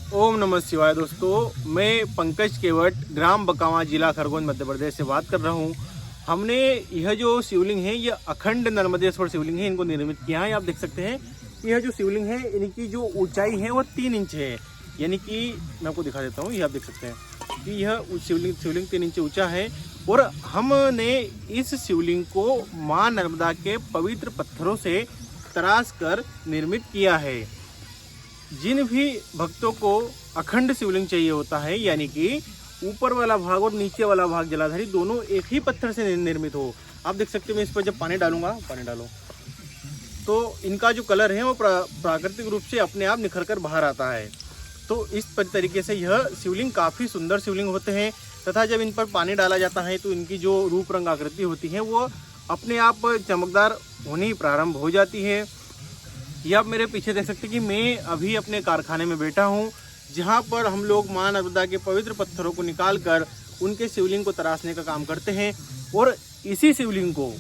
ओम नमः शिवाय। दोस्तों, मैं पंकज केवट ग्राम बकावा जिला खरगोन मध्य प्रदेश से बात कर रहा हूँ। हमने यह जो शिवलिंग है यह अखंड नर्मदेश्वर शिवलिंग है, इनको निर्मित किया है। आप देख सकते हैं यह जो शिवलिंग है इनकी जो ऊंचाई है वह 3 इंच है। यानी कि मैं आपको दिखा देता हूँ, ये आप देख सकते हैं कि यह शिवलिंग 3 इंच ऊंचा है। और हमने इस शिवलिंग को माँ नर्मदा के पवित्र पत्थरों से तराश कर निर्मित किया है। जिन भी भक्तों को अखंड शिवलिंग चाहिए होता है, यानी कि ऊपर वाला भाग और नीचे वाला भाग जलाधारी दोनों एक ही पत्थर से निर्मित हो। आप देख सकते हैं, मैं इस पर जब पानी डालूंगा, पानी डालो तो इनका जो कलर है वो प्राकृतिक रूप से अपने आप निखर कर बाहर आता है। तो इस तरीके से यह शिवलिंग काफ़ी सुंदर शिवलिंग होते हैं तथा जब इन पर पानी डाला जाता है तो इनकी जो रूप रंग आकृति होती है वो अपने आप चमकदार होनी प्रारंभ हो जाती है। ये आप मेरे पीछे देख सकते हैं कि मैं अभी अपने कारखाने में बैठा हूँ, जहाँ पर हम लोग माँ नर्मदा के पवित्र पत्थरों को निकाल कर उनके शिवलिंग को तराशने का काम करते हैं। और इसी शिवलिंग को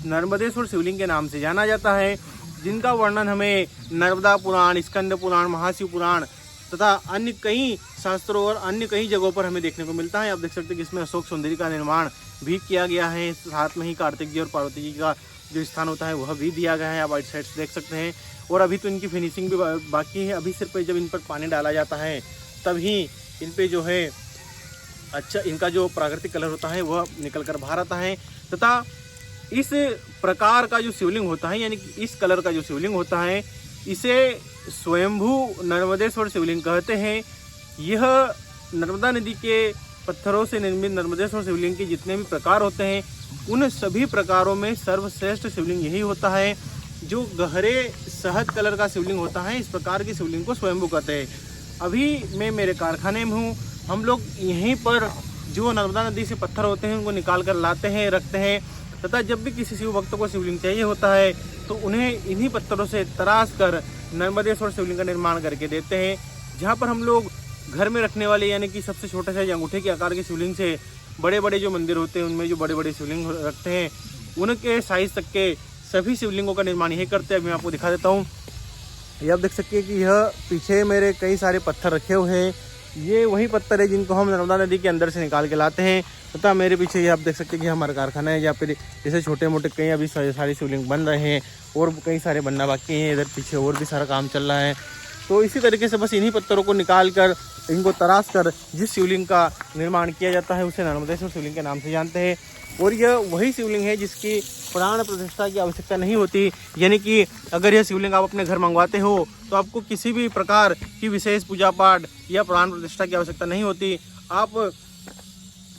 नर्मदेश्वर शिवलिंग के नाम से जाना जाता है, जिनका वर्णन हमें नर्मदा पुराण, स्कंद पुराण, महाशिव पुराण तथा अन्य कई शास्त्रों और अन्य कई जगहों पर हमें देखने को मिलता है। आप देख सकते हैं कि इसमें अशोक सुंदरी का निर्माण भी किया गया है। साथ में ही कार्तिक जी और पार्वती जी का जो स्थान होता है वह भी दिया गया है, आप राइट साइड से देख सकते हैं। और अभी तो इनकी फिनिशिंग भी बाकी है। अभी सिर्फ जब इन पर पानी डाला जाता है तभी इन पे जो है अच्छा इनका जो प्राकृतिक कलर होता है वह निकल कर बाहर आता है। तथा इस प्रकार का जो शिवलिंग होता है, यानी कि इस कलर का जो शिवलिंग होता है, इसे स्वयंभू नर्मदेश्वर शिवलिंग कहते हैं। यह नर्मदा नदी के पत्थरों से निर्मित नर्मदेश्वर शिवलिंग के जितने भी प्रकार होते हैं उन सभी प्रकारों में सर्वश्रेष्ठ शिवलिंग यही होता है। जो गहरे शहद कलर का शिवलिंग होता है, इस प्रकार की शिवलिंग को स्वयंभू कहते हैं। अभी मैं मेरे कारखाने में हूँ। हम लोग यहीं पर जो नर्मदा नदी से पत्थर होते हैं उनको निकाल कर लाते हैं, रखते हैं तथा जब भी किसी शिव भक्त को शिवलिंग चाहिए होता है तो उन्हें इन्हीं पत्थरों से तराश कर नर्मदेश्वर शिवलिंग का निर्माण करके देते हैं। जहाँ पर हम लोग घर में रखने वाले यानी कि सबसे छोटे से अंगूठे के आकार के शिवलिंग से बड़े बड़े जो मंदिर होते हैं उनमें जो बड़े बड़े शिवलिंग रखते हैं उनके साइज तक के सभी शिवलिंगों का निर्माण यही करते हैं। मैं आपको दिखा देता हूँ। ये आप देख सकते हैं कि यह पीछे मेरे कई सारे पत्थर रखे हुए हैं। ये वही पत्थर है जिनको हम नर्मदा नदी के अंदर से निकाल के लाते हैं। तथा मेरे पीछे ये आप देख सकते हैं कि हमारा कारखाना है, या फिर जैसे छोटे मोटे कई अभी सारी शिवलिंग बन रहे हैं और कई सारे बनना बाकी हैं। इधर पीछे और भी सारा काम चल रहा है। तो इसी तरीके से बस इन्हीं पत्थरों को निकाल कर इनको तराश कर जिस शिवलिंग का निर्माण किया जाता है उसे नर्मदेश्वर शिवलिंग के नाम से जानते हैं। और यह वही शिवलिंग है जिसकी प्राण प्रतिष्ठा की आवश्यकता नहीं होती। यानी कि अगर यह शिवलिंग आप अपने घर मंगवाते हो तो आपको किसी भी प्रकार की विशेष पूजा पाठ या प्राण प्रतिष्ठा की आवश्यकता नहीं होती। आप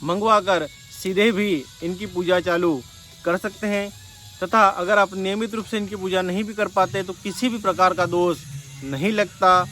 मंगवा कर सीधे भी इनकी पूजा चालू कर सकते हैं। तथा अगर आप नियमित रूप से इनकी पूजा नहीं भी कर पाते तो किसी भी प्रकार का दोष नहीं लगता।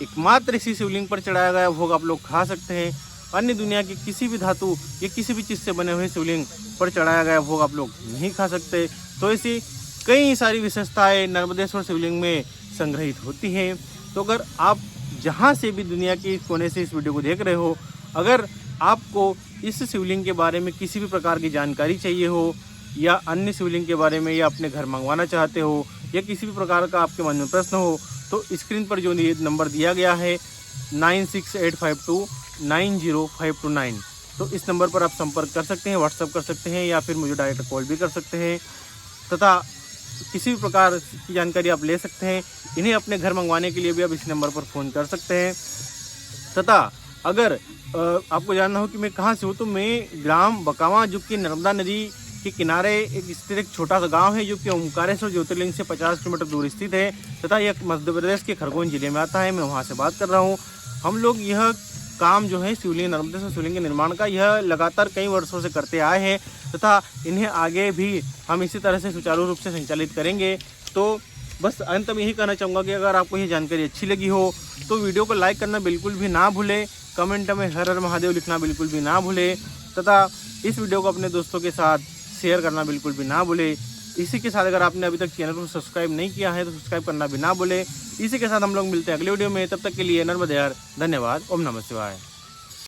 एकमात्र इसी शिवलिंग पर चढ़ाया गया भोग आप लोग खा सकते हैं। अन्य दुनिया की किसी भी धातु या किसी भी चीज़ से बने हुए शिवलिंग पर चढ़ाया गया भोग आप लोग नहीं खा सकते। तो ऐसी कई सारी विशेषताएं नर्मदेश्वर शिवलिंग में संग्रहित होती हैं। तो अगर आप जहां से भी दुनिया के कोने से इस वीडियो को देख रहे हो, अगर आपको इस शिवलिंग के बारे में किसी भी प्रकार की जानकारी चाहिए हो या अन्य शिवलिंग के बारे में या अपने घर मंगवाना चाहते हो या किसी भी प्रकार का आपके मन में प्रश्न हो तो स्क्रीन पर जो नंबर दिया गया है 9685290529, तो इस नंबर पर आप संपर्क कर सकते हैं, व्हाट्सअप कर सकते हैं या फिर मुझे डायरेक्ट कॉल भी कर सकते हैं। तथा किसी भी प्रकार की जानकारी आप ले सकते हैं। इन्हें अपने घर मंगवाने के लिए भी आप इस नंबर पर फ़ोन कर सकते हैं। तथा अगर आपको जानना हो कि मैं कहाँ से हूँ तो मैं ग्राम बकावा जो कि नर्मदा नदी के किनारे स्थित एक छोटा सा गांव है जो कि ओमकारेश्वर ज्योतिर्लिंग से 50 किलोमीटर दूर स्थित है तथा यह मध्य प्रदेश के खरगोन जिले में आता है। मैं वहां से बात कर रहा हूं। हम लोग यह काम जो है शिवलिंग नर्मदेश्वर शिवलिंग के निर्माण का यह लगातार कई वर्षों से करते आए हैं तथा इन्हें आगे भी हम इसी तरह से सुचारू रूप से संचालित करेंगे। तो बस अंत में यही कहना चाहूँगा कि अगर आपको ये जानकारी अच्छी लगी हो तो वीडियो को लाइक करना बिल्कुल भी ना भूलें, कमेंट में हर हर महादेव लिखना बिल्कुल भी ना भूलें तथा इस वीडियो को अपने दोस्तों के साथ शेयर करना बिल्कुल भी ना भूलें। इसी के साथ अगर आपने अभी तक चैनल को सब्सक्राइब नहीं किया है तो सब्सक्राइब करना भी ना भूलें। इसी के साथ हम लोग मिलते हैं अगले वीडियो में। तब तक के लिए नर्मदे हर, धन्यवाद। ओम नमः शिवाय।